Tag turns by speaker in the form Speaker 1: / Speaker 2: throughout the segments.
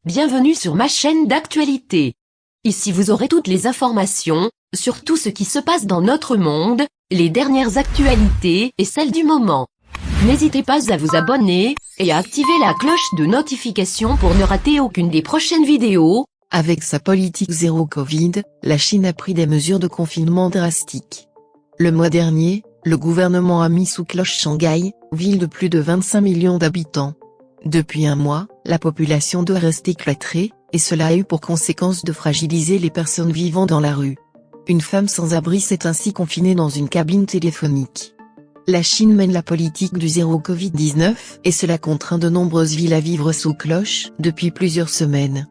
Speaker 1: bienvenue sur ma chaîne d'actualité. Ici vous aurez toutes les informations, sur tout ce qui se passe dans notre monde, les dernières actualités et celles du moment. N'hésitez pas à vous abonner, et à activer la cloche de notification pour ne rater aucune des prochaines vidéos.
Speaker 2: Avec sa politique zéro Covid, la Chine a pris des mesures de confinement drastiques. Le mois dernier, le gouvernement a mis sous cloche Shanghai, ville de plus de 25 millions d'habitants. Depuis un mois, la population doit rester cloîtrée, et cela a eu pour conséquence de fragiliser les personnes vivant dans la rue. Une femme sans abri s'est ainsi confinée dans une cabine téléphonique. La Chine mène la politique du zéro Covid-19, et cela contraint de nombreuses villes à vivre sous cloche depuis plusieurs semaines.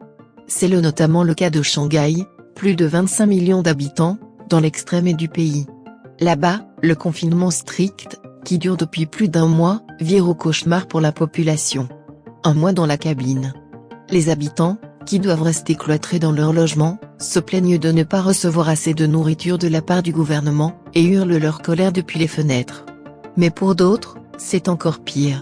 Speaker 2: C'est notamment le cas de Shanghai, plus de 25 millions d'habitants, dans l'extrême est du pays. Là-bas, le confinement strict, qui dure depuis plus d'un mois, vire au cauchemar pour la population. Un mois dans la cabine. Les habitants, qui doivent rester cloîtrés dans leur logement, se plaignent de ne pas recevoir assez de nourriture de la part du gouvernement, et hurlent leur colère depuis les fenêtres. Mais pour d'autres, c'est encore pire.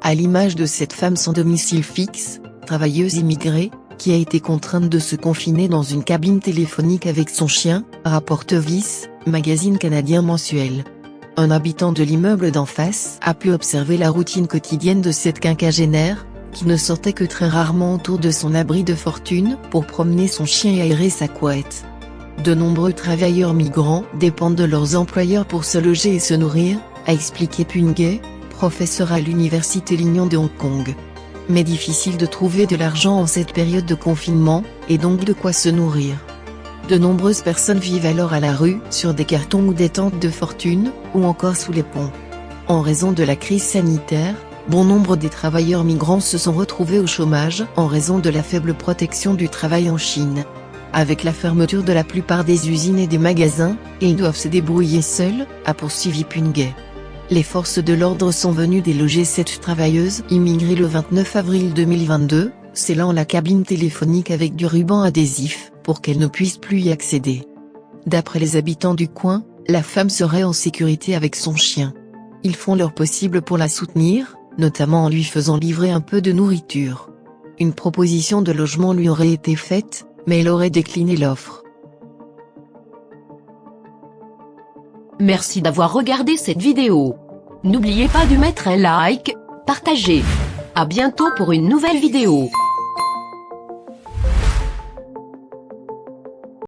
Speaker 2: À l'image de cette femme sans domicile fixe, travailleuse immigrée, qui a été contrainte de se confiner dans une cabine téléphonique avec son chien, rapporte Vice, magazine canadien mensuel. Un habitant de l'immeuble d'en face a pu observer la routine quotidienne de cette quinquagénaire, qui ne sortait que très rarement autour de son abri de fortune pour promener son chien et aérer sa couette. De nombreux travailleurs migrants dépendent de leurs employeurs pour se loger et se nourrir, a expliqué Pungay, professeur à l'université Lingnan de Hong Kong. Mais difficile de trouver de l'argent en cette période de confinement, et donc de quoi se nourrir. De nombreuses personnes vivent alors à la rue, sur des cartons ou des tentes de fortune, ou encore sous les ponts. En raison de la crise sanitaire, bon nombre des travailleurs migrants se sont retrouvés au chômage en raison de la faible protection du travail en Chine. Avec la fermeture de la plupart des usines et des magasins, ils doivent se débrouiller seuls, a poursuivi Pungay. Les forces de l'ordre sont venues déloger cette travailleuse immigrée le 29 avril 2022, scellant la cabine téléphonique avec du ruban adhésif, pour qu'elle ne puisse plus y accéder. D'après les habitants du coin, la femme serait en sécurité avec son chien. Ils font leur possible pour la soutenir, notamment en lui faisant livrer un peu de nourriture. Une proposition de logement lui aurait été faite, mais elle aurait décliné l'offre.
Speaker 1: Merci d'avoir regardé cette vidéo. N'oubliez pas de mettre un like, partager. À bientôt pour une nouvelle vidéo.